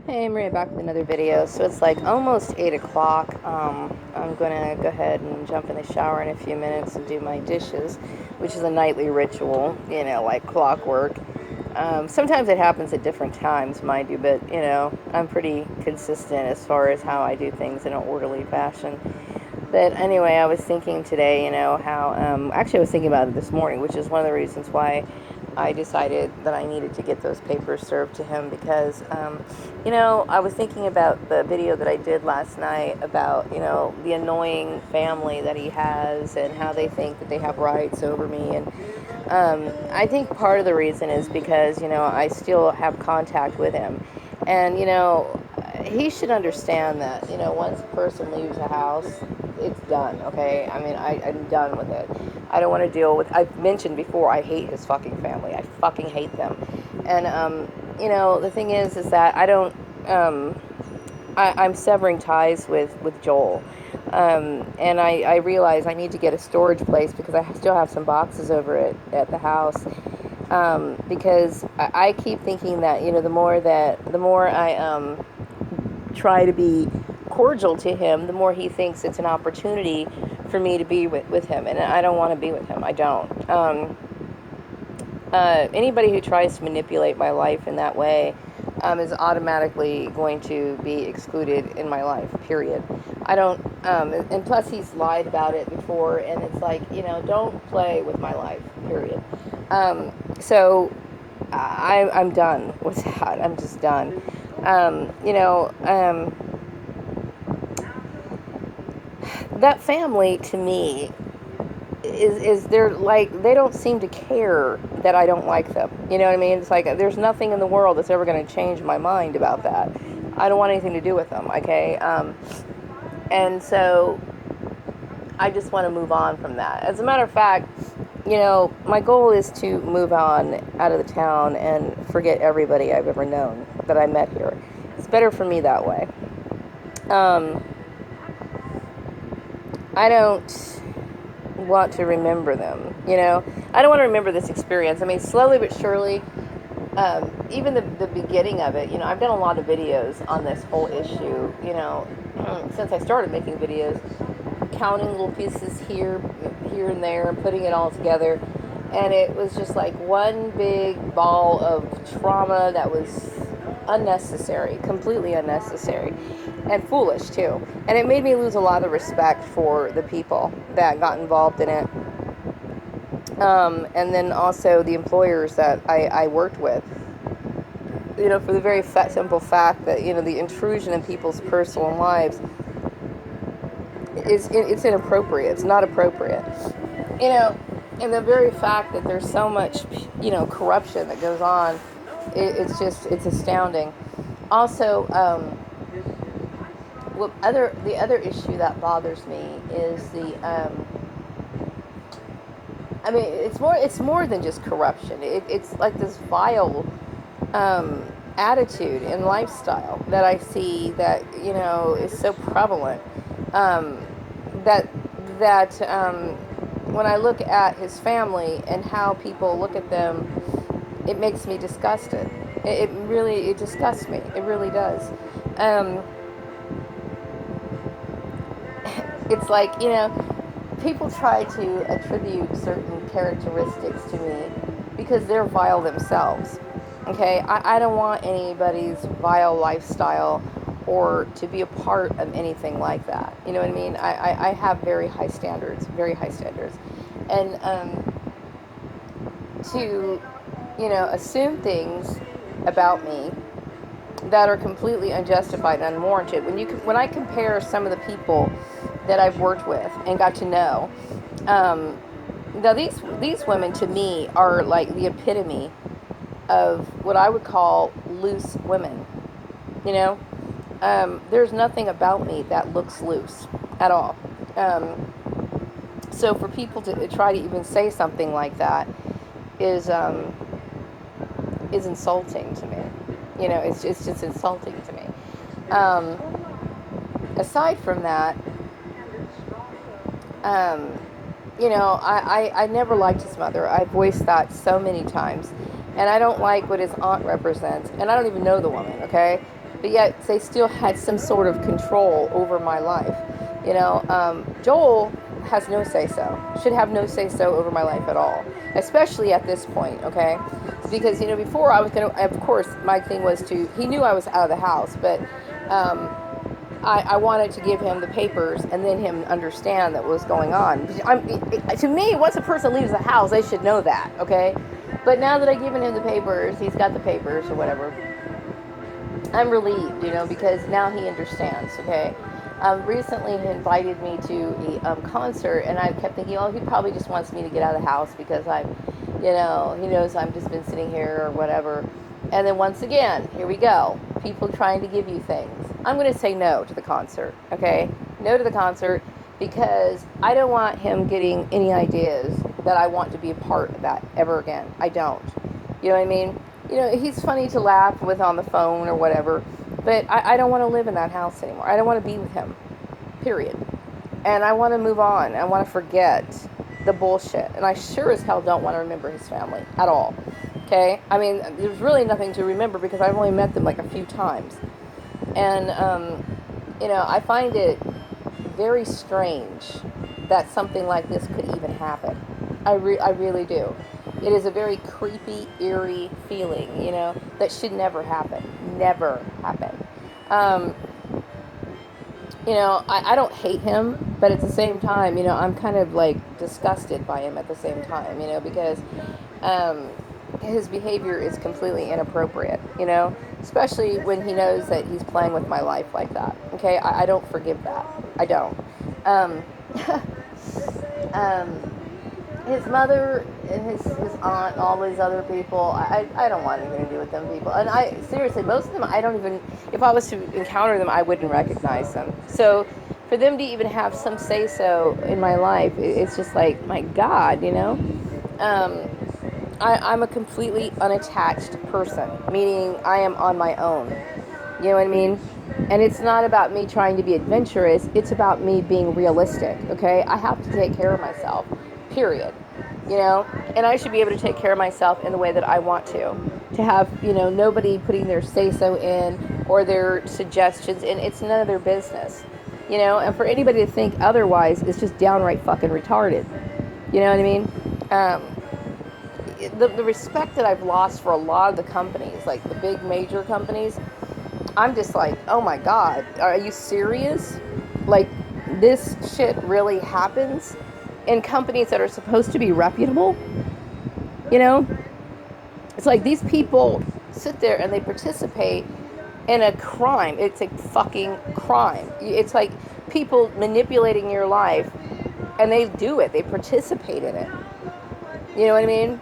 Hey, Maria, back with another video. So it's like almost 8 o'clock. I'm gonna go ahead and jump in the shower in a few minutes and do my dishes, which is a nightly ritual, like clockwork. Sometimes it happens at different times, mind you, but I'm pretty consistent as far as how I do things in an orderly fashion. But anyway, I was thinking today, how, actually, I was thinking about it this morning, which is one of the reasons why I decided that I needed to get those papers served to him because, I was thinking about the video that I did last night about, the annoying family that he has and how they think that they have rights over me. And I think part of the reason is because, I still have contact with him. And, he should understand that, once a person leaves a house, it's done, okay? I mean, I'm done with it. I don't want to deal with, I've mentioned before, I hate his fucking family. I fucking hate them. And, the thing is that I don't, I'm severing ties with Joel. And I realize I need to get a storage place because I still have some boxes over at the house. Because I keep thinking that, the more I, try to be cordial to him, the more he thinks it's an opportunity for me to be with him. And I don't want to be with him. I don't. Anybody who tries to manipulate my life in that way is automatically going to be excluded in my life, period. I don't, and plus he's lied about it before, and it's like, don't play with my life, period. So I'm done with that. I'm just done. Um, you know, um, that family to me is they're like they don't seem to care that I don't like them. You know what I mean? It's like there's nothing in the world that's ever going to change my mind about that. I don't want anything to do with them. Okay, and so I just want to move on from that. As a matter of fact, my goal is to move on out of the town and forget everybody I've ever known that I met here. It's better for me that way. Um, I don't want to remember them. I don't want to remember this experience. I mean, slowly but surely, even the beginning of it, I've done a lot of videos on this whole issue, since I started making videos, counting little pieces here and there, and putting it all together. And it was just like one big ball of trauma that was unnecessary, completely unnecessary, and foolish too. And it made me lose a lot of respect for the people that got involved in it. And then also the employers that I worked with, for the very simple fact that, the intrusion in people's personal lives it's inappropriate. It's not appropriate. You know, and the very fact that there's so much, corruption that goes on, it's astounding. Also, the other issue that bothers me is I mean, it's more than just corruption. It's like this vile attitude and lifestyle that I see that is so prevalent. Um, that that when I look at his family and how people look at them, it makes me disgusted. It disgusts me. It really does. Um, it's like people try to attribute certain characteristics to me because they're vile themselves. Okay, I don't want anybody's vile lifestyle or to be a part of anything like that. You know what I mean? I have very high standards, very high standards. And to, assume things about me that are completely unjustified and unwarranted. When I compare some of the people that I've worked with and got to know, now these women to me are like the epitome of what I would call loose women. You know, there's nothing about me that looks loose at all. So for people to try to even say something like that is insulting to me. It's just insulting to me. Um, Aside from that, um, I never liked his mother. I voiced that so many times. And I don't like what his aunt represents. And I don't even know the woman, okay? but yet they still had some sort of control over my life. Joel has no say so, should have no say so over my life at all, especially at this point, okay? Because, before I was going to, of course, my thing was he knew I was out of the house, but um, I wanted to give him the papers and then him understand that what was going on. To me, once a person leaves the house, they should know that, okay? But now that I've given him the papers, he's got the papers or whatever, I'm relieved, because now he understands, okay? Recently he invited me to a concert, and I kept thinking, oh, he probably just wants me to get out of the house because he knows I've just been sitting here or whatever. And then once again, here we go. People trying to give you things. I'm going to say no to the concert, okay? No to the concert, because I don't want him getting any ideas that I want to be a part of that ever again. I don't. You know what I mean? He's funny to laugh with on the phone or whatever, but I don't want to live in that house anymore. I don't want to be with him, period. And I want to move on. I want to forget the bullshit. And I sure as hell don't want to remember his family at all. Okay? I mean, there's really nothing to remember because I've only met them like a few times. And, I find it very strange that something like this could even happen. I really do. It is a very creepy, eerie feeling, that should never happen. Never happen. I don't hate him, but at the same time, I'm kind of like disgusted by him at the same time, because his behavior is completely inappropriate, especially when he knows that he's playing with my life like that. Okay, I don't forgive that. I don't. Um, his mother and his aunt and all these other people, I don't want anything to do with them people. And seriously, most of them, I don't even, if I was to encounter them, I wouldn't recognize them. So for them to even have some say-so in my life, it's just like, my God, I'm a completely unattached person, meaning I am on my own. You know what I mean? And it's not about me trying to be adventurous. It's about me being realistic, okay? I have to take care of myself, period. And I should be able to take care of myself in the way that I want to have, nobody putting their say-so in or their suggestions in. It's none of their business, and for anybody to think otherwise is just downright fucking retarded. You know what I mean? The respect that I've lost for a lot of the companies, like the big major companies, I'm just like, oh my God, are you serious? Like, this shit really happens in companies that are supposed to be reputable? It's like these people sit there and they participate in a crime. It's a fucking crime. It's like people manipulating your life, and they do it. They participate in it. You know what I mean?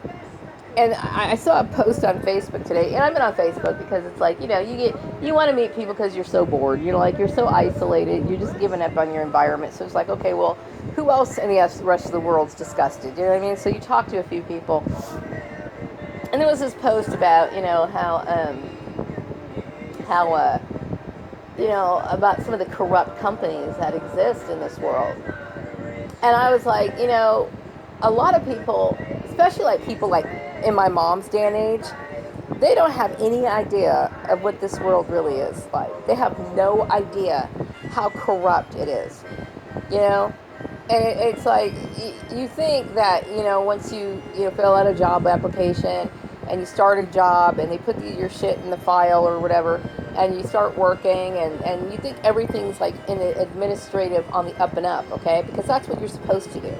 And I saw a post on Facebook today, and I've been on Facebook because it's like, you want to meet people because you're so bored. You're so isolated. You're just giving up on your environment. So it's like, okay, well, who else in the rest of the world's disgusted? You know what I mean? So you talk to a few people, and there was this post about, about some of the corrupt companies that exist in this world. And I was like, a lot of people, especially like people like in my mom's day and age, they don't have any idea of what this world really is like. They have no idea how corrupt it is, And it's like, you think that, once you fill out a job application and you start a job and they put your shit in the file or whatever, and you start working and you think everything's like in the administrative on the up and up, okay? Because that's what you're supposed to do.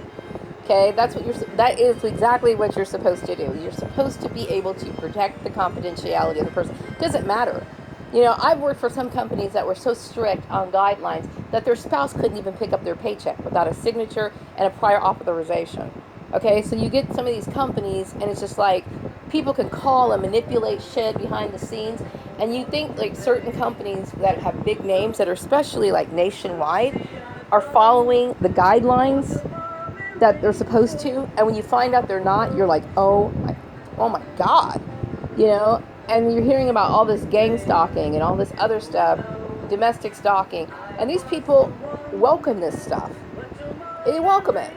Okay, that is exactly what you're supposed to do. You're supposed to be able to protect the confidentiality of the person. It doesn't matter. I've worked for some companies that were so strict on guidelines that their spouse couldn't even pick up their paycheck without a signature and a prior authorization. Okay, so you get some of these companies, and it's just like people can call and manipulate shit behind the scenes, and you think like certain companies that have big names that are especially like nationwide are following the guidelines that they're supposed to, and when you find out they're not, you're like, oh my God, and you're hearing about all this gang stalking and all this other stuff, domestic stalking, and these people welcome this stuff. They welcome it,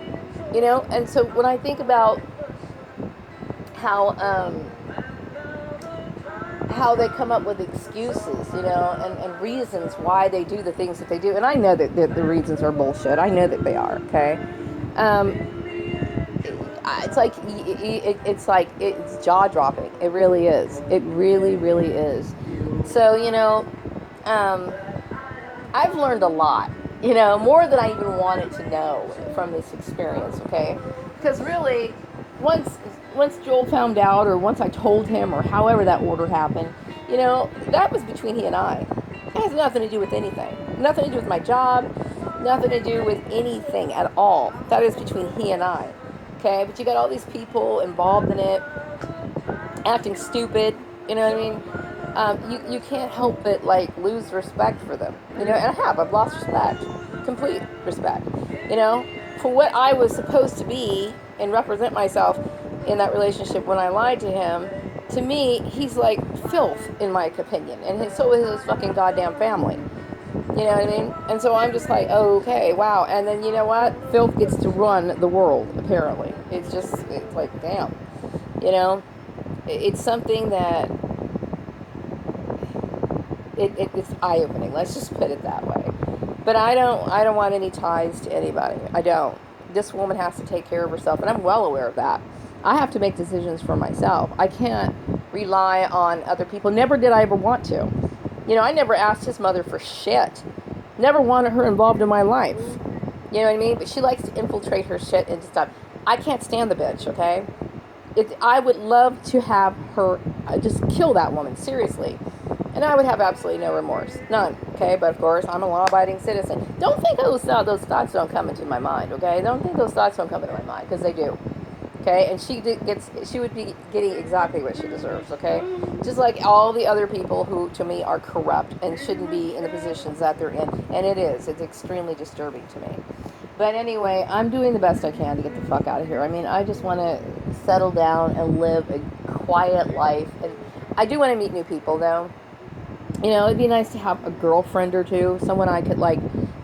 and so when I think about how they come up with excuses, and reasons why they do the things that they do. And I know that the reasons are bullshit. I know that they are, okay? Um, it's like it's jaw dropping. It really is. It really, really is. So um, I've learned a lot. More than I even wanted to know from this experience. Okay, because really, once once Joel found out, or once I told him, or however that order happened, that was between he and I. It has nothing to do with anything. Nothing to do with my job. Nothing to do with anything at all. That is between he and I. Okay, but you got all these people involved in it, acting stupid. You know what I mean? You can't help but like lose respect for them. And I've lost respect, complete respect. For what I was supposed to be and represent myself in that relationship when I lied to him. To me, he's like filth in my opinion, and so is his fucking goddamn family. You know what I mean? And so I'm just like, oh, okay, wow. And then you know what? Filth gets to run the world, apparently. It's like, damn. It's something that, it's eye-opening. Let's just put it that way. But I don't want any ties to anybody. I don't. This woman has to take care of herself, and I'm well aware of that. I have to make decisions for myself. I can't rely on other people. Never did I ever want to. I never asked his mother for shit. Never wanted her involved in my life. You know what I mean? But she likes to infiltrate her shit into stuff. I can't stand the bitch, okay? I would love to have her just kill that woman, seriously. And I would have absolutely no remorse. None, okay? But of course, I'm a law-abiding citizen. Don't think those thoughts don't come into my mind, okay? Don't think those thoughts don't come into my mind, because they do. Okay, and she would be getting exactly what she deserves, okay? Just like all the other people who, to me, are corrupt and shouldn't be in the positions that they're in. And it's extremely disturbing to me. But anyway, I'm doing the best I can to get the fuck out of here. I mean, I just want to settle down and live a quiet life. And I do want to meet new people, though. It'd be nice to have a girlfriend or two, someone I could, like,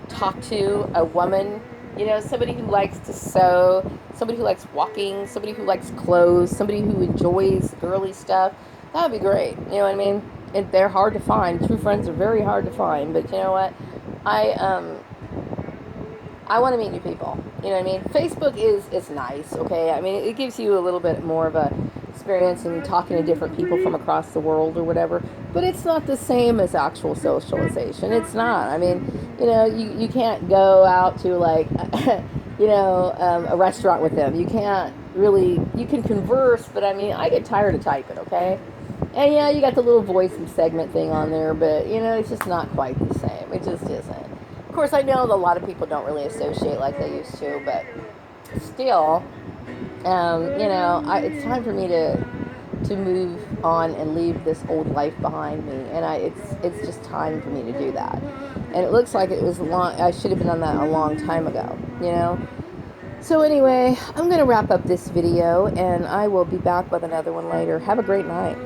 talk to, a woman. Somebody who likes to sew, somebody who likes walking, somebody who likes clothes, somebody who enjoys girly stuff. That would be great. You know what I mean? And they're hard to find. True friends are very hard to find. But you know what? I want to meet new people. You know what I mean? Facebook is nice, okay? I mean, it gives you a little bit more of a experience in talking to different people from across the world or whatever. But it's not the same as actual socialization. It's not. I mean, you can't go out to like, a restaurant with them. You can't really, you can converse, but I mean, I get tired of typing, okay? And yeah, you got the little voice and segment thing on there, but it's just not quite the same. It just isn't. Of course, I know that a lot of people don't really associate like they used to, but still, it's time for me to move on and leave this old life behind me, and it's just time for me to do that. And it looks like it was long. I should have done that a long time ago, So anyway, I'm going to wrap up this video, and I will be back with another one later. Have a great night.